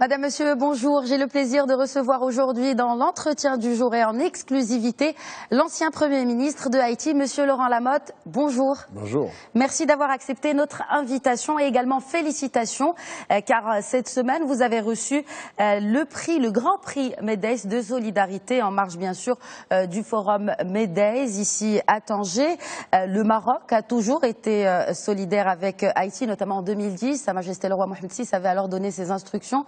Madame, Monsieur, bonjour. J'ai le plaisir de recevoir aujourd'hui dans l'entretien du jour et en exclusivité l'ancien Premier ministre de Haïti, Monsieur Laurent Lamotte. Bonjour. Bonjour. Merci d'avoir accepté notre invitation et également félicitations car cette semaine vous avez reçu le grand prix MEDES de solidarité en marge bien sûr du forum MEDES ici à Tanger. Le Maroc a toujours été solidaire avec Haïti, notamment en 2010. Sa Majesté le roi Mohamed VI avait alors donné ses instructions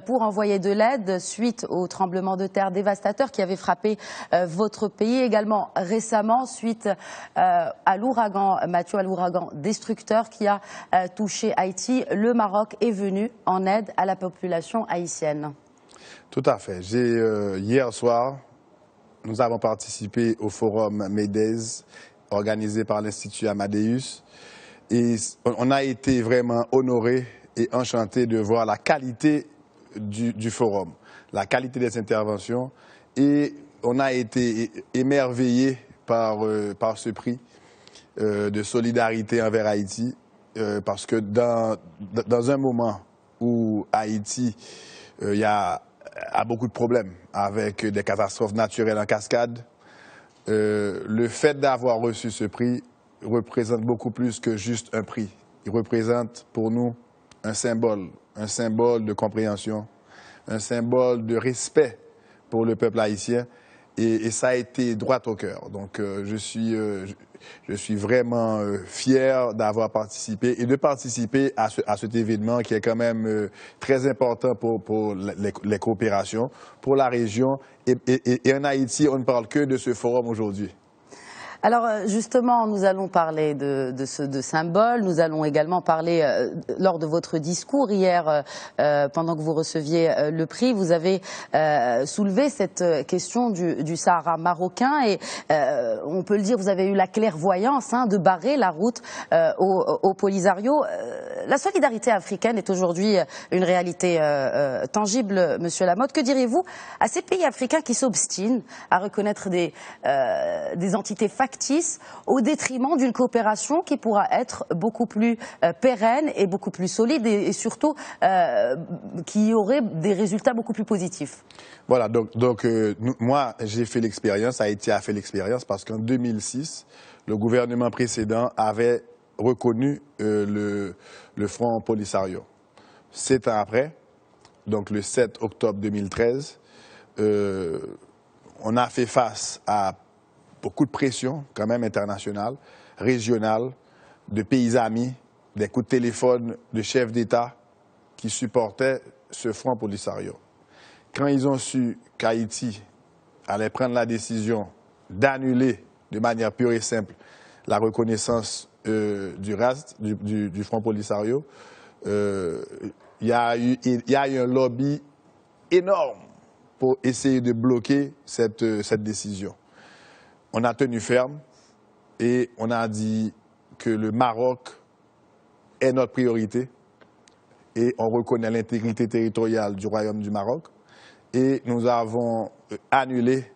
pour envoyer de l'aide suite au tremblement de terre dévastateur qui avait frappé votre pays. Également récemment, suite à l'ouragan Mathieu, à l'ouragan destructeur qui a touché Haïti, le Maroc est venu en aide à la population haïtienne. Tout à fait. Hier soir, nous avons participé au forum MEDES organisé par l'Institut Amadeus et on a été vraiment honorés et enchantés de voir la qualité du forum, la qualité des interventions, et on a été émerveillés par ce prix de solidarité envers Haïti, parce que dans un moment où Haïti a beaucoup de problèmes avec des catastrophes naturelles en cascade, le fait d'avoir reçu ce prix représente beaucoup plus que juste un prix. Il représente pour nous un symbole de compréhension, un symbole de respect pour le peuple haïtien, et ça a été droit au cœur. Donc je suis vraiment fier d'avoir participé et de participer à cet événement qui est quand même très important pour les coopérations, pour la région, et en Haïti, on ne parle que de ce forum aujourd'hui. Alors justement, nous allons parler de symboles, nous allons également parler, lors de votre discours hier, pendant que vous receviez le prix, vous avez soulevé cette question du Sahara marocain et on peut le dire, vous avez eu la clairvoyance de barrer la route au Polisario. La solidarité africaine est aujourd'hui une réalité tangible, Monsieur Lamotte. Que diriez-vous à ces pays africains qui s'obstinent à reconnaître des entités factices au détriment d'une coopération qui pourra être beaucoup plus pérenne et beaucoup plus solide et surtout qui aurait des résultats beaucoup plus positifs? Voilà, donc moi j'ai fait l'expérience, Haïti a fait l'expérience parce qu'en 2006, le gouvernement précédent avait reconnu le Front Polisario. 7 ans après, donc le 7 octobre 2013, on a fait face à beaucoup de pression, quand même internationale, régionale, de pays amis, des coups de téléphone de chefs d'État qui supportaient ce Front Polisario. Quand ils ont su qu'Haïti allait prendre la décision d'annuler de manière pure et simple la reconnaissance du Front Polisario, il y a eu un lobby énorme pour essayer de bloquer cette décision. On a tenu ferme et on a dit que le Maroc est notre priorité et on reconnaît l'intégrité territoriale du Royaume du Maroc et nous avons annulé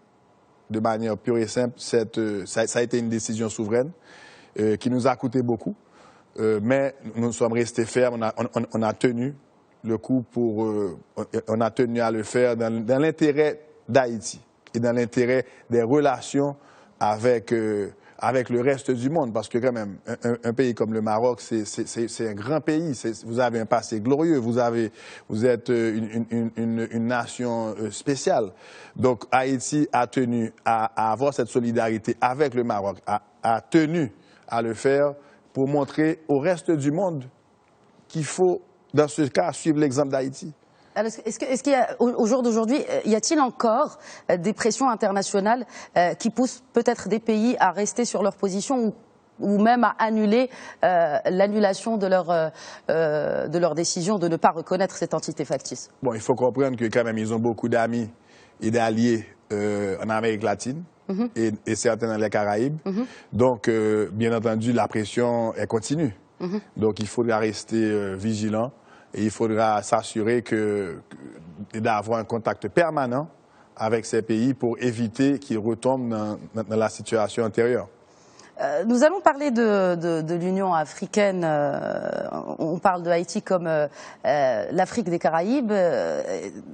de manière pure et simple ça a été une décision souveraine qui nous a coûté beaucoup, mais nous sommes restés fermes, on a tenu le coup on a tenu à le faire dans l'intérêt d'Haïti et dans l'intérêt des relations avec le reste du monde, parce que quand même, un pays comme le Maroc, c'est un grand pays, vous avez un passé glorieux, vous êtes une nation spéciale. Donc Haïti a tenu à avoir cette solidarité avec le Maroc, a tenu à le faire pour montrer au reste du monde qu'il faut, dans ce cas, suivre l'exemple d'Haïti. Est-ce qu'il y a, au jour d'aujourd'hui, y a-t-il encore des pressions internationales qui poussent peut-être des pays à rester sur leur position ou même à annuler l'annulation de leur décision de ne pas reconnaître cette entité factice? Bon, il faut comprendre que quand même, ils ont beaucoup d'amis et d'alliés en Amérique latine et certains dans les Caraïbes. Donc, bien entendu, la pression est continue. Donc, il faudra rester vigilant. Et il faudra s'assurer d'avoir un contact permanent avec ces pays pour éviter qu'ils retombent dans la situation antérieure. Nous allons parler de l'Union africaine. On parle de Haïti comme l'Afrique des Caraïbes.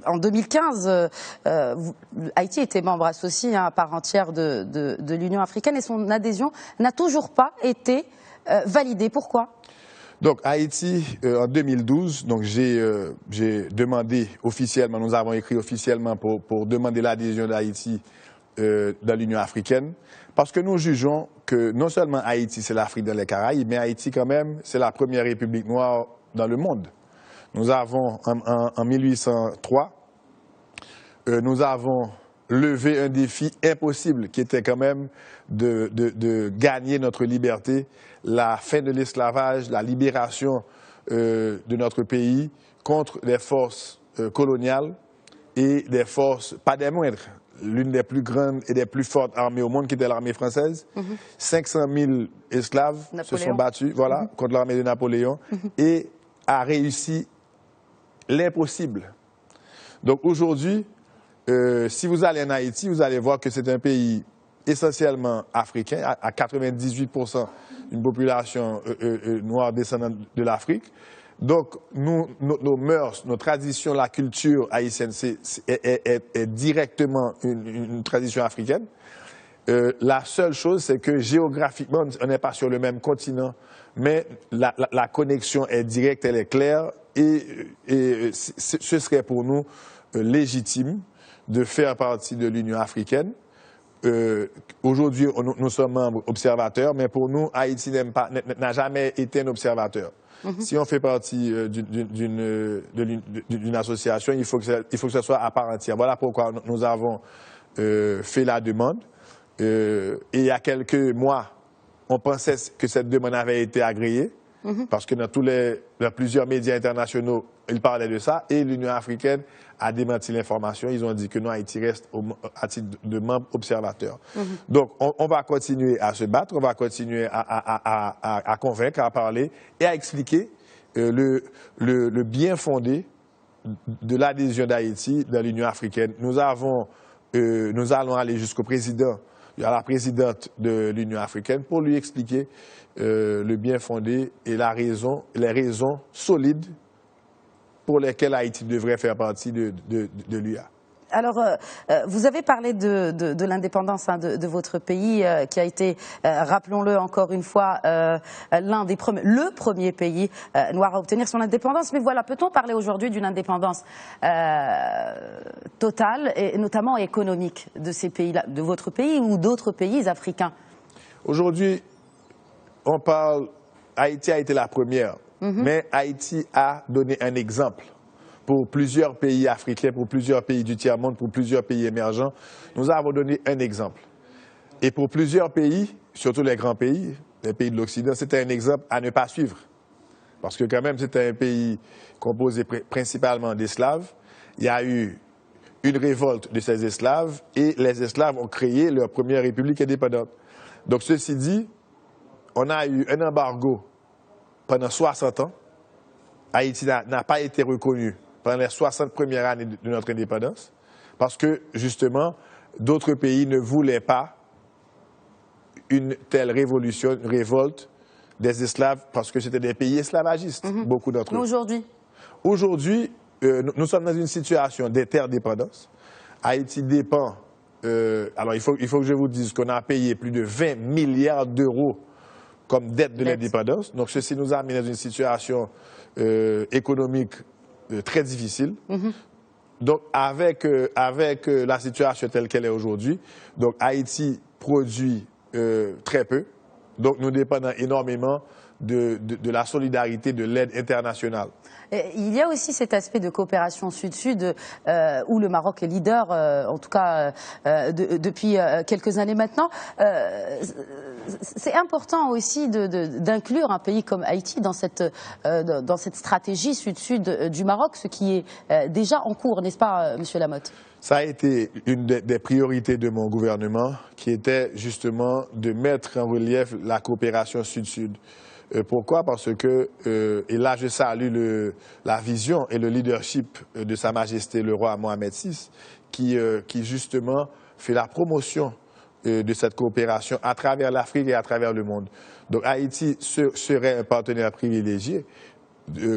En 2015, Haïti était membre associé à part entière de l'Union africaine et son adhésion n'a toujours pas été validée. Pourquoi ? Donc Haïti, en 2012, donc j'ai demandé officiellement, nous avons écrit officiellement pour demander l'adhésion d'Haïti dans l'Union africaine, parce que nous jugeons que non seulement Haïti c'est l'Afrique dans les Caraïbes, mais Haïti quand même c'est la première république noire dans le monde. Nous avons en 1803, nous avons levé un défi impossible qui était quand même de gagner notre liberté, la fin de l'esclavage, la libération de notre pays contre les forces coloniales et des forces, pas des moindres, l'une des plus grandes et des plus fortes armées au monde qui était l'armée française. 500 000 esclaves se sont battus contre l'armée de Napoléon et a réussi l'impossible. Donc aujourd'hui, si vous allez en Haïti, vous allez voir que c'est un pays essentiellement africain, à 98% une population noire descendante de l'Afrique. Donc, nos mœurs, nos traditions, la culture haïtienne est directement une tradition africaine. La seule chose, c'est que géographiquement, on n'est pas sur le même continent, mais la connexion est directe, elle est claire, et ce serait pour nous légitime de faire partie de l'Union africaine. Aujourd'hui, nous sommes membres observateurs, mais pour nous, Haïti n'a jamais été un observateur. Si on fait partie d'une association, il faut que ce soit à part entière. Voilà pourquoi nous avons fait la demande. Et il y a quelques mois, on pensait que cette demande avait été agréée, parce que dans plusieurs médias internationaux, ils parlaient de ça, et l'Union africaine a démenti l'information. Ils ont dit que non, Haïti reste à titre de membre observateur. Donc, on va continuer à se battre, on va continuer à convaincre, à parler et à expliquer le bien fondé de l'adhésion d'Haïti dans l'Union africaine. Nous allons aller jusqu'au président, à la présidente de l'Union africaine, pour lui expliquer le bien fondé et les raisons solides pour lesquelles Haïti devrait faire partie de l'UA. Alors, vous avez parlé de l'indépendance de votre pays, qui a été, rappelons-le encore une fois, le premier pays noir à obtenir son indépendance. Mais voilà, peut-on parler aujourd'hui d'une indépendance totale, et notamment économique, de ces pays-là, de votre pays ou d'autres pays africains? Aujourd'hui, on parle, Haïti a été la première, mais Haïti a donné un exemple. Pour plusieurs pays africains, pour plusieurs pays du tiers-monde, pour plusieurs pays émergents, nous avons donné un exemple. Et pour plusieurs pays, surtout les grands pays, les pays de l'Occident, c'était un exemple à ne pas suivre. Parce que quand même, c'était un pays composé principalement d'esclaves. Il y a eu une révolte de ces esclaves et les esclaves ont créé leur première république indépendante. Donc ceci dit, on a eu un embargo pendant 60 ans. Haïti n'a pas été reconnu pendant les 60 premières années de notre indépendance, parce que, justement, d'autres pays ne voulaient pas une telle révolution, une révolte des esclaves, parce que c'était des pays esclavagistes, beaucoup d'entre eux. Aujourd'hui? Aujourd'hui, nous sommes dans une situation d'interdépendance. Haïti dépend... alors, il faut que je vous dise qu'on a payé plus de 20 milliards d'euros comme dette de l'indépendance. Donc, ceci nous a mis dans une situation économique très difficile. Donc, avec la situation telle qu'elle est aujourd'hui, donc Haïti produit très peu. Donc, nous dépendons énormément de la solidarité, de l'aide internationale. Il y a aussi cet aspect de coopération sud-sud où le Maroc est leader, en tout cas depuis quelques années maintenant. C'est important aussi d'inclure un pays comme Haïti dans cette stratégie sud-sud du Maroc, ce qui est déjà en cours, n'est-ce pas, Monsieur Lamotte? Ça a été une des priorités de mon gouvernement, qui était justement de mettre en relief la coopération sud-sud. Pourquoi? Parce que, et là je salue la vision et le leadership de Sa Majesté le roi Mohamed VI, qui justement fait la promotion de cette coopération à travers l'Afrique et à travers le monde. Donc Haïti serait un partenaire privilégié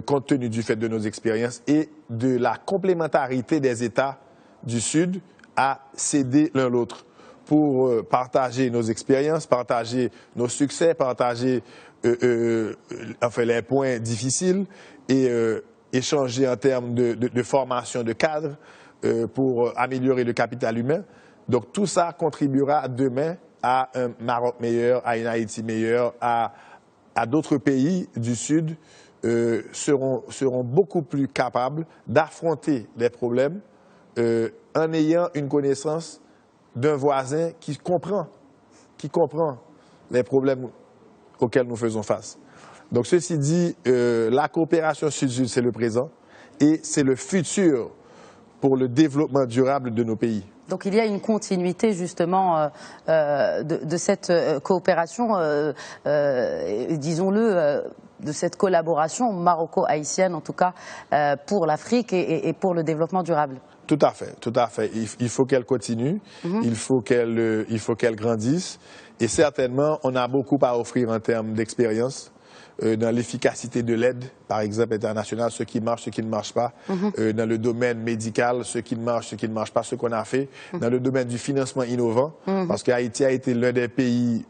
compte tenu du fait de nos expériences et de la complémentarité des États du Sud à s'aider l'un l'autre pour partager nos expériences, partager nos succès, partager les points difficiles et échanger en termes de formation de cadres pour améliorer le capital humain. Donc tout ça contribuera demain à un Maroc meilleur, à une Haïti meilleure, à d'autres pays du Sud seront beaucoup plus capables d'affronter les problèmes en ayant une connaissance d'un voisin qui comprend les problèmes auxquels nous faisons face. Donc ceci dit, la coopération Sud-Sud, c'est le présent et c'est le futur pour le développement durable de nos pays. Donc il y a une continuité justement de cette coopération, disons-le, de cette collaboration maroco-haïtienne, en tout cas pour l'Afrique et pour le développement durable. Tout à fait, tout à fait. Il faut qu'elle continue, il faut qu'elle grandisse et certainement on a beaucoup à offrir en termes d'expérience. Dans l'efficacité de l'aide, par exemple, internationale, ce qui marche, ce qui ne marche pas. Dans le domaine médical, ce qui marche, ce qui ne marche pas, ce qu'on a fait. Dans le domaine du financement innovant, parce qu'Haïti a été l'un des pays,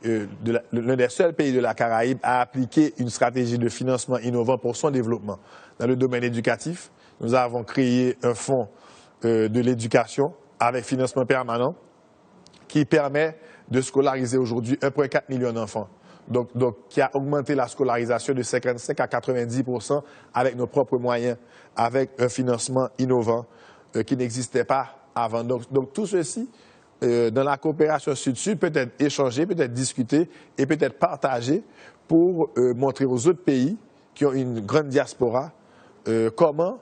l'un des seuls pays de la Caraïbe à appliquer une stratégie de financement innovant pour son développement. Dans le domaine éducatif, nous avons créé un fonds de l'éducation avec financement permanent qui permet de scolariser aujourd'hui 1,4 million d'enfants. Donc, qui a augmenté la scolarisation de 55 à 90% avec nos propres moyens, avec un financement innovant qui n'existait pas avant. Donc tout ceci, dans la coopération Sud-Sud, peut être échangé, peut être discuté et peut être partagé pour montrer aux autres pays qui ont une grande diaspora comment,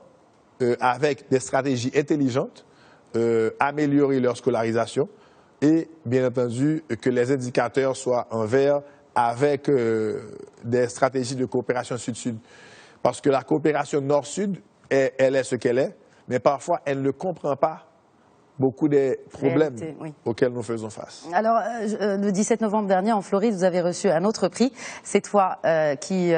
avec des stratégies intelligentes, améliorer leur scolarisation et, bien entendu, que les indicateurs soient en vert avec des stratégies de coopération Sud-Sud. Parce que la coopération Nord-Sud, elle est ce qu'elle est, mais parfois elle ne comprend pas beaucoup des problèmes auxquels nous faisons face. Alors, le 17 novembre dernier, en Floride, vous avez reçu un autre prix, cette fois qui,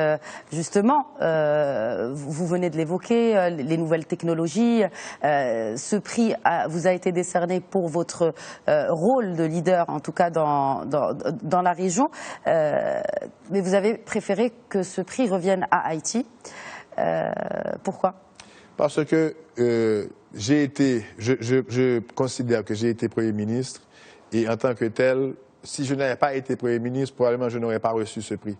justement, vous venez de l'évoquer, les nouvelles technologies. Ce prix vous a été décerné pour votre rôle de leader, en tout cas dans la région. Mais vous avez préféré que ce prix revienne à Haïti. Pourquoi ? Parce que je considère que j'ai été Premier ministre et en tant que tel, si je n'avais pas été Premier ministre, probablement je n'aurais pas reçu ce prix.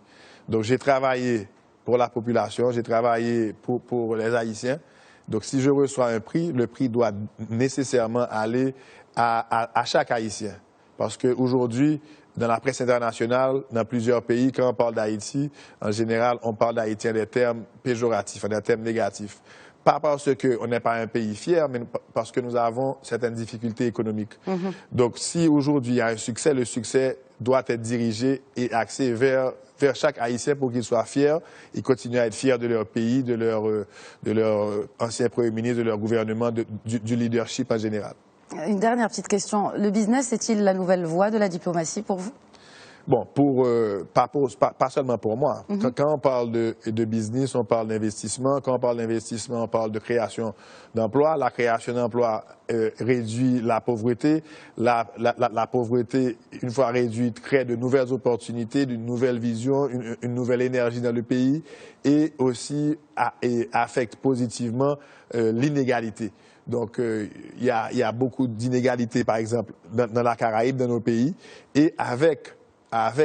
Donc j'ai travaillé pour la population, j'ai travaillé pour les Haïtiens. Donc si je reçois un prix, le prix doit nécessairement aller à chaque Haïtien. Parce qu'aujourd'hui, dans la presse internationale, dans plusieurs pays, quand on parle d'Haïti, en général, on parle d'Haïtiens des termes péjoratifs, des termes négatifs. Pas parce qu'on n'est pas un pays fier, mais parce que nous avons certaines difficultés économiques. Donc, si aujourd'hui il y a un succès, le succès doit être dirigé et axé vers chaque Haïtien pour qu'il soit fier et continue à être fier de leur pays, de leur ancien Premier ministre, de leur gouvernement, du leadership en général. Une dernière petite question. Le business est-il la nouvelle voie de la diplomatie pour vous ? Bon, pas seulement pour moi. Quand on parle de business, on parle d'investissement. Quand on parle d'investissement, on parle de création d'emplois. La création d'emplois réduit la pauvreté. La pauvreté, une fois réduite, crée de nouvelles opportunités, une nouvelle vision, une nouvelle énergie dans le pays et aussi affecte positivement l'inégalité. Donc, il y a beaucoup d'inégalités, par exemple, dans la Caraïbe, dans nos pays. Et avec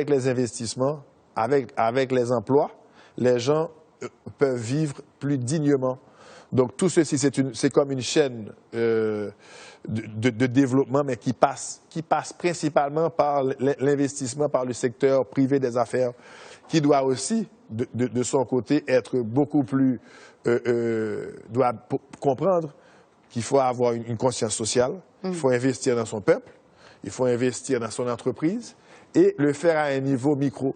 les investissements, avec les emplois, les gens peuvent vivre plus dignement. Donc tout ceci, c'est comme une chaîne de développement, mais qui passe principalement par l'investissement, par le secteur privé des affaires, qui doit aussi, de son côté, être beaucoup plus... doit comprendre qu'il faut avoir une conscience sociale, il faut investir dans son peuple, il faut investir dans son entreprise, et le faire à un niveau micro.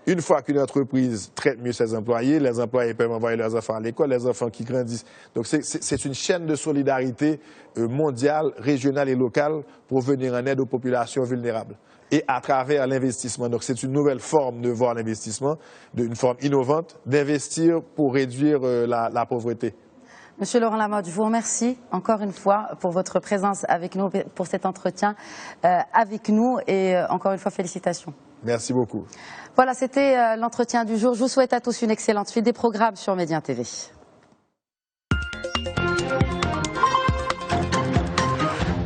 Une fois qu'une entreprise traite mieux ses employés, les employés peuvent envoyer leurs enfants à l'école, les enfants qui grandissent. Donc c'est une chaîne de solidarité mondiale, régionale et locale pour venir en aide aux populations vulnérables. Et à travers l'investissement. Donc c'est une nouvelle forme de voir l'investissement, une forme innovante d'investir pour réduire la pauvreté. Monsieur Laurent Lamotte, je vous remercie encore une fois pour votre présence avec nous, pour cet entretien avec nous et encore une fois félicitations. Merci beaucoup. Voilà, c'était l'entretien du jour. Je vous souhaite à tous une excellente suite des programmes sur Médien TV.